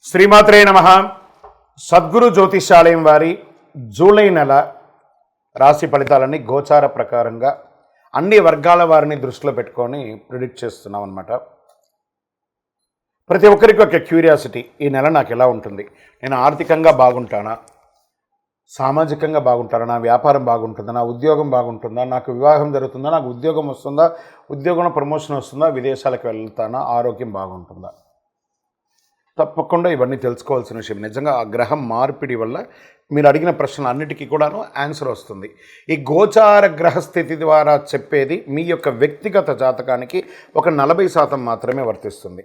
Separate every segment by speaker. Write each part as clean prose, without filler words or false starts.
Speaker 1: శ్రీమాత్రే నమః. సద్గురు జ్యోతిషాలయం వారి జూలై నెల రాశి ఫలితాలని గోచార ప్రకారంగా అన్ని వర్గాల వారిని దృష్టిలో పెట్టుకొని ప్రిడిక్ట్ చేస్తున్నాం అన్నమాట. ప్రతి ఒక్కరికి ఒక క్యూరియాసిటీ, ఈ నెల నాకు ఎలా ఉంటుంది, నేను ఆర్థికంగా బాగుంటానా, సామాజికంగా బాగుంటానా, నా వ్యాపారం బాగుంటుందా, నా ఉద్యోగం బాగుంటుందా, నాకు వివాహం జరుగుతుందా, నాకు ఉద్యోగం వస్తుందా, ఉద్యోగంలో ప్రమోషన్ వస్తుందా, విదేశాలకు వెళ్తానా, ఆరోగ్యం బాగుంటుందా. తప్పకుండా ఇవన్నీ తెలుసుకోవాల్సిన విషయం. నిజంగా ఆ గ్రహం మార్పిడి వల్ల మీరు అడిగిన ప్రశ్నలు అన్నిటికీ కూడాను ఆన్సర్ వస్తుంది. ఈ గోచార గ్రహస్థితి ద్వారా చెప్పేది మీ యొక్క వ్యక్తిగత జాతకానికి ఒక 40% మాత్రమే వర్తిస్తుంది.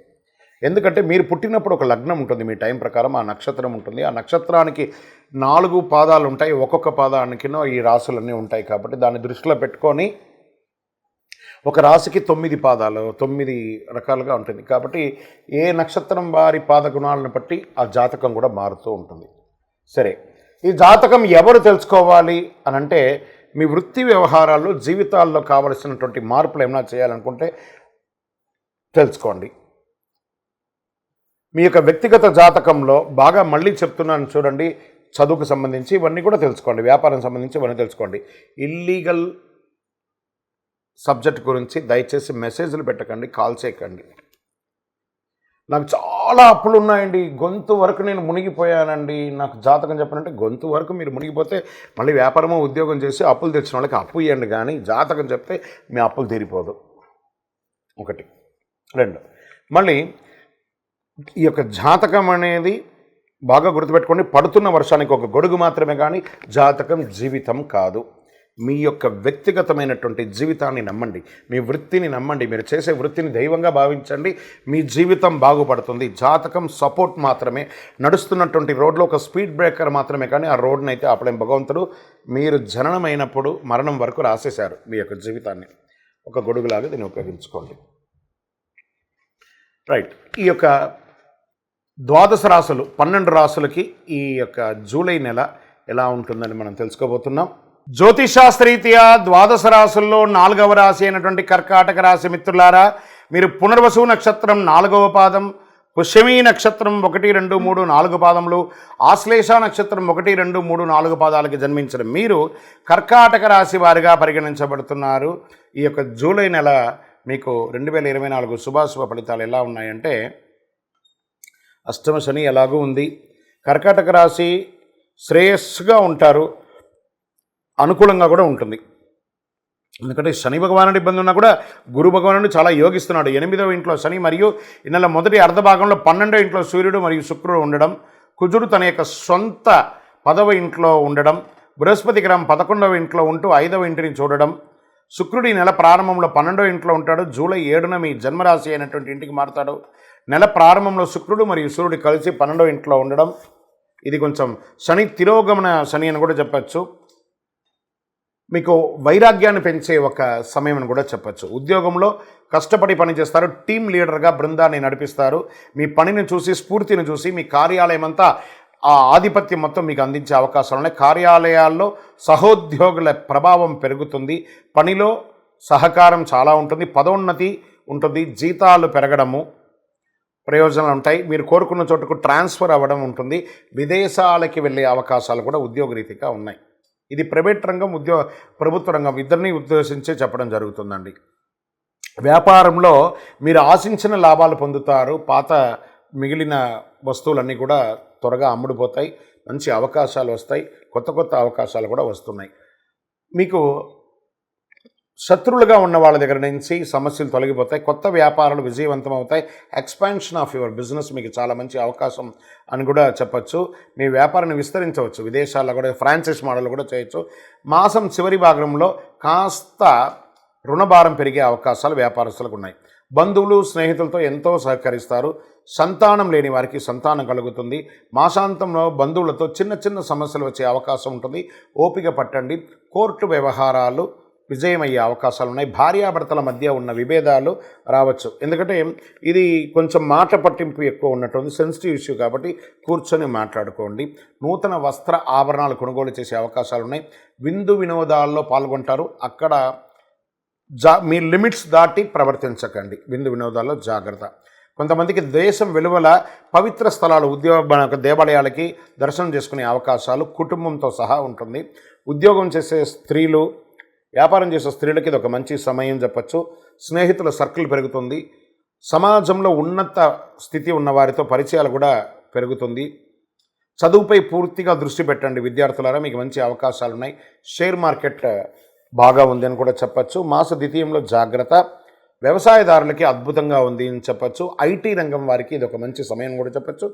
Speaker 1: ఎందుకంటే మీరు పుట్టినప్పుడు ఒక లగ్నం ఉంటుంది, మీ టైం ప్రకారం ఆ నక్షత్రం ఉంటుంది. ఆ నక్షత్రానికి 4 పాదాలు ఉంటాయి, ఒక్కొక్క పాదానికినో ఈ రాసులన్నీ ఉంటాయి. కాబట్టి దాన్ని దృష్టిలో పెట్టుకొని ఒక రాశికి 9 పాదాలు, 9 రకాలుగా ఉంటుంది. కాబట్టి ఏ నక్షత్రం వారి పాదగుణాలను బట్టి ఆ జాతకం కూడా మారుతూ ఉంటుంది. సరే, ఈ జాతకం ఎవరు తెలుసుకోవాలి అని అంటే, మీ వృత్తి వ్యవహారాల్లో జీవితాల్లో కావలసినటువంటి మార్పులు ఏమైనా చేయాలనుకుంటే తెలుసుకోండి. మీ యొక్క వ్యక్తిగత జాతకంలో బాగా మళ్ళీ చెప్తున్నాను చూడండి, చదువుకు సంబంధించి ఇవన్నీ కూడా తెలుసుకోండి, వ్యాపారం సంబంధించి ఇవన్నీ తెలుసుకోండి. ఇల్లీగల్ సబ్జెక్ట్ గురించి దయచేసి మెసేజ్లు పెట్టకండి, కాల్ చేయకండి. నాకు చాలా అప్పులు ఉన్నాయండి, గొంతు వరకు నేను మునిగిపోయానండి, నాకు జాతకం చెప్పనంటే గొంతు వరకు మీరు మునిగిపోతే మళ్ళీ వ్యాపారమో ఉద్యోగం చేసి అప్పులు తెచ్చిన వాళ్ళకి అప్పు ఇవ్వండి, కానీ జాతకం చెప్తే మీ అప్పులు తీరిపోదు. 1, 2 మళ్ళీ ఈ యొక్క జాతకం అనేది బాగా గుర్తుపెట్టుకోండి. పడుతున్న వర్షానికి ఒక గొడుగు మాత్రమే, కానీ జాతకం జీవితం కాదు. మీ యొక్క వ్యక్తిగతమైనటువంటి జీవితాన్ని నమ్మండి, మీ వృత్తిని నమ్మండి, మీరు చేసే వృత్తిని దైవంగా భావించండి, మీ జీవితం బాగుపడుతుంది. జాతకం సపోర్ట్ మాత్రమే, నడుస్తున్నటువంటి రోడ్లో ఒక స్పీడ్ బ్రేకర్ మాత్రమే, కానీ ఆ రోడ్ని అయితే ఆపలేం భగవంతుడు. మీరు జననమైనప్పుడు మరణం వరకు రాసేశారు మీ యొక్క జీవితాన్ని, ఒక గొడుగులాగా దీన్ని ఉపయోగించుకోండి. రైట్, ఈ యొక్క 12 రాసులు 12 రాసులకి ఈ యొక్క జూలై నెల ఎలా ఉంటుందని మనం తెలుసుకోబోతున్నాం. జ్యోతిషాస్త్రరీత్యా 12 రాసుల్లో 4వ రాశి అయినటువంటి కర్కాటక రాశి మిత్రులారా, మీరు పునర్వసు నక్షత్రం 4వ పాదం, పుష్యమీ నక్షత్రం 1, 2, 3, 4 పాదములు, ఆశ్లేష నక్షత్రం 1, 2, 3, 4 పాదాలకి జన్మించిన మీరు కర్కాటక రాశి వారిగా పరిగణించబడుతున్నారు. ఈ యొక్క జూలై నెల మీకు 2024 శుభాశుభ ఫలితాలు ఎలా ఉన్నాయంటే, అష్టమ శని ఎలాగూ ఉంది, కర్కాటక రాశి శ్రేయస్సుగా ఉంటారు, అనుకూలంగా కూడా ఉంటుంది. ఎందుకంటే శని భగవానుడి ఇబ్బంది ఉన్నా కూడా గురు భగవానుడు చాలా యోగిస్తున్నాడు. 8వ ఇంట్లో శని మరియు ఈ నెల మొదటి అర్ధ భాగంలో 12వ ఇంట్లో సూర్యుడు మరియు శుక్రుడు ఉండడం, కుజుడు తన యొక్క సొంత 10వ ఇంట్లో ఉండడం, బృహస్పతి గ్రహం 11వ ఇంట్లో ఉంటూ 5వ ఇంటిని చూడడం, శుక్రుడు ఈ నెల ప్రారంభంలో 12వ ఇంట్లో ఉంటాడు, జూలై 7న మీ జన్మరాశి అయినటువంటి ఇంటికి మారుతాడు. నెల ప్రారంభంలో శుక్రుడు మరియు సూర్యుడు కలిసి 12వ ఇంట్లో ఉండడం, ఇది కొంచెం శని తిరోగమన శని అని కూడా చెప్పచ్చు. మీకు వైరాగ్యాన్ని పెంచే ఒక సమయం అని కూడా చెప్పచ్చు. ఉద్యోగంలో కష్టపడి పనిచేస్తారు, టీం లీడర్గా బృందాన్ని నడిపిస్తారు. మీ పనిని చూసి, స్ఫూర్తిని చూసి మీ కార్యాలయం అంతా ఆ ఆధిపత్యం మొత్తం మీకు అందించే అవకాశాలు ఉన్నాయి. కార్యాలయాల్లో సహోద్యోగుల ప్రభావం పెరుగుతుంది, పనిలో సహకారం చాలా ఉంటుంది, పదోన్నతి ఉంటుంది, జీతాలు పెరగడము ప్రయోజనాలు ఉంటాయి, మీరు కోరుకున్న చోటుకు ట్రాన్స్ఫర్ అవ్వడం ఉంటుంది, విదేశాలకి వెళ్ళే అవకాశాలు కూడా ఉద్యోగరీతిగా ఉన్నాయి. ఇది ప్రైవేట్ రంగం, ప్రభుత్వ రంగం ఇద్దరిని ఉద్దేశించే చెప్పడం జరుగుతుందండి. వ్యాపారంలో మీరు ఆశించిన లాభాలు పొందుతారు, పాత మిగిలిన వస్తువులన్నీ కూడా త్వరగా అమ్ముడుపోతాయి, మంచి అవకాశాలు వస్తాయి, కొత్త అవకాశాలు కూడా వస్తున్నాయి. మీకు శత్రువులుగా ఉన్న వాళ్ళ దగ్గర నుంచి సమస్యలు తొలగిపోతాయి, కొత్త వ్యాపారాలు విజయవంతం అవుతాయి, ఎక్స్పాన్షన్ ఆఫ్ యువర్ బిజినెస్ మీకు చాలా మంచి అవకాశం అని కూడా చెప్పచ్చు. మీ వ్యాపారాన్ని విస్తరించవచ్చు, విదేశాల్లో కూడా ఫ్రాంచైజ్ మోడల్ కూడా చేయొచ్చు. మాసం చివరి భాగంలో కాస్త రుణభారం పెరిగే అవకాశాలు వ్యాపారస్తులకు ఉన్నాయి. బంధువులు స్నేహితులతో ఎంతో సహకరిస్తారు, సంతానం లేని వారికి సంతానం కలుగుతుంది. మాసాంతంలో బంధువులతో చిన్న సమస్యలు వచ్చే అవకాశం ఉంటుంది, ఓపిక పట్టండి. కోర్టు వ్యవహారాలు విజయమయ్యే అవకాశాలు ఉన్నాయి. భార్యాభర్తల మధ్య ఉన్న విభేదాలు రావచ్చు, ఎందుకంటే ఇది కొంచెం మాట పట్టింపు ఎక్కువ ఉన్నటువంటి సెన్సిటివ్ ఇష్యూ, కాబట్టి కూర్చొని మాట్లాడుకోండి. నూతన వస్త్ర ఆభరణాలు కొనుగోలు చేసే అవకాశాలు ఉన్నాయి. విందు వినోదాల్లో పాల్గొంటారు, అక్కడ మీ లిమిట్స్ దాటి ప్రవర్తించకండి, విందు వినోదాల్లో జాగ్రత్త. కొంతమందికి దేశం వెలువల పవిత్ర స్థలాలు దేవాలయాలకి దర్శనం చేసుకునే అవకాశాలు కుటుంబంతో సహా ఉంటుంది. ఉద్యోగం చేసే స్త్రీలు, వ్యాపారం చేసే స్త్రీలకి ఇది ఒక మంచి సమయం చెప్పచ్చు. స్నేహితుల సర్కిల్ పెరుగుతుంది. సమాజంలో ఉన్నత స్థితి ఉన్న వారితో పరిచయాలు కూడా పెరుగుతుంది. చదువుపై పూర్తిగా దృష్టి పెట్టండి విద్యార్థులారా, మీకు మంచి అవకాశాలు ఉన్నాయి. షేర్ మార్కెట్ బాగా ఉంది అని కూడా చెప్పచ్చు. మాస ద్వితీయంలో జాగ్రత్త. వ్యవసాయదారులకి అద్భుతంగా ఉంది అని చెప్పచ్చు. ఐటీ రంగం వారికి ఇది ఒక మంచి సమయం కూడా చెప్పచ్చు.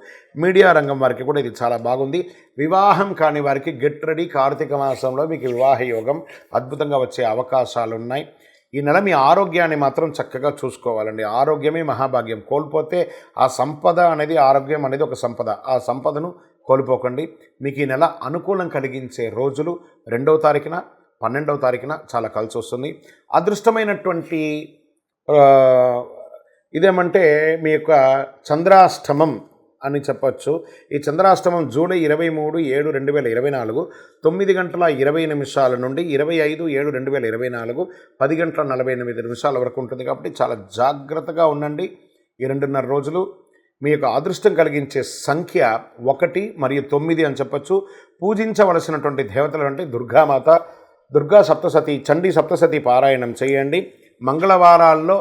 Speaker 1: మీడియా రంగం వారికి కూడా ఇది చాలా బాగుంది. వివాహం కాని వారికి గెట్ రెడీ. కార్తీక మాసంలో మీకు వివాహ యోగం అద్భుతంగా వచ్చే అవకాశాలు ఉన్నాయి. ఈ నెల మీ ఆరోగ్యాన్ని మాత్రం చక్కగా చూసుకోవాలండి. ఆరోగ్యమే మహాభాగ్యం. కోల్పోతే ఆ సంపద అనేది, ఆరోగ్యం అనేది ఒక సంపద, ఆ సంపదను కోల్పోకండి. మీకు ఈ నెల అనుకూలం కలిగించే రోజులు 2వ తారీఖున 12వ తారీఖున చాలా కలిసి వస్తుంది. అదృష్టమైనటువంటి ఇదేమంటే మీ యొక్క చంద్రాష్టమం అని చెప్పచ్చు. ఈ చంద్రాష్టమం జూలై 23/7/2024 9:20 నుండి 25/7/2024 10:48 వరకు ఉంటుంది. కాబట్టి చాలా జాగ్రత్తగా ఉండండి ఈ 2.5 రోజులు. మీ యొక్క అదృష్టం కలిగించే సంఖ్య 1 మరియు 9 అని చెప్పచ్చు. పూజించవలసినటువంటి దేవతలు అంటే దుర్గామాత, దుర్గా సప్తసతి, చండీ సప్తసతి పారాయణం చేయండి. మంగళవారాల్లో,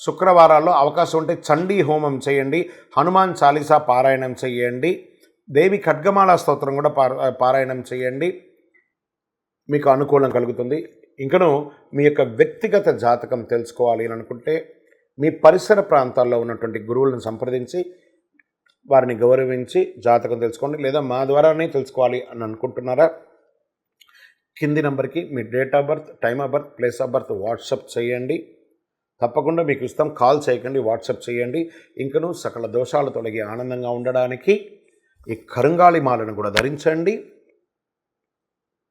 Speaker 1: శుక్రవారాల్లో అవకాశం ఉంటే చండీ హోమం చేయండి. హనుమాన్ చాలీసా పారాయణం చేయండి. దేవి ఖడ్గమాల స్తోత్రం కూడా పారాయణం చేయండి. మీకు అనుకూలం కలుగుతుంది. ఇంకను మీ యొక్క వ్యక్తిగత జాతకం తెలుసుకోవాలి అని అనుకుంటే మీ పరిసర ప్రాంతాల్లో ఉన్నటువంటి గురువులను సంప్రదించి వారిని గౌరవించి జాతకం తెలుసుకోండి. లేదా మా ద్వారానే తెలుసుకోవాలి అని అనుకుంటున్నారా, కింది నెంబర్కి మీ date of birth, time of birth, place of birth WhatsApp చేయండి. తప్పకుండా మీకు ఇస్తాం. కాల్ చేయకండి, వాట్సాప్ చేయండి. ఇంకను సకల దోషాలు తొలగి ఆనందంగా ఉండడానికి ఈ కరుంగాళి మాలను కూడా ధరించండి.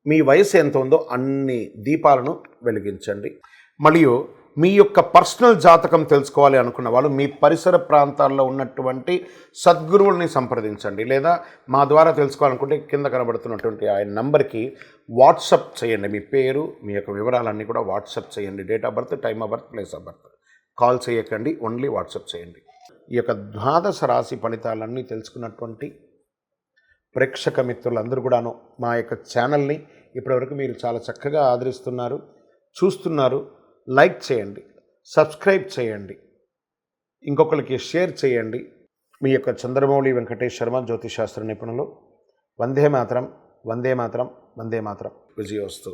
Speaker 1: మీ వయసు ఎంత ఉందో అన్ని దీపాలను వెలిగించండి. మరియు మీ యొక్క పర్సనల్ జాతకం తెలుసుకోవాలి అనుకున్న వాళ్ళు మీ పరిసర ప్రాంతాల్లో ఉన్నటువంటి సద్గురువుల్ని సంప్రదించండి. లేదా మా ద్వారా తెలుసుకోవాలనుకుంటే కింద కనబడుతున్నటువంటి ఆ నంబర్కి వాట్సప్ చేయండి. మీ పేరు, మీ యొక్క వివరాలన్నీ కూడా వాట్సప్ చేయండి. Date of birth, time of birth, place of birth. Call చేయకండి, ఓన్లీ వాట్సప్ చేయండి. ఈ యొక్క ద్వాదశ రాశి ఫలితాలన్నీ తెలుసుకున్నటువంటి ప్రేక్షక మిత్రులందరూ కూడాను మా యొక్క ఛానల్ని ఇప్పటివరకు మీరు చాలా చక్కగా ఆదరిస్తున్నారు, చూస్తున్నారు. లైక్ చేయండి, సబ్స్క్రైబ్ చేయండి, ఇంకొకరికి షేర్ చేయండి. మీ యొక్క చంద్రమౌళి వెంకటేష్ శర్మ జ్యోతిశాస్త్ర నిపుణులు. వందే మాతరం, వందే మాతరం, వందే మాతరం. విజయోస్తు.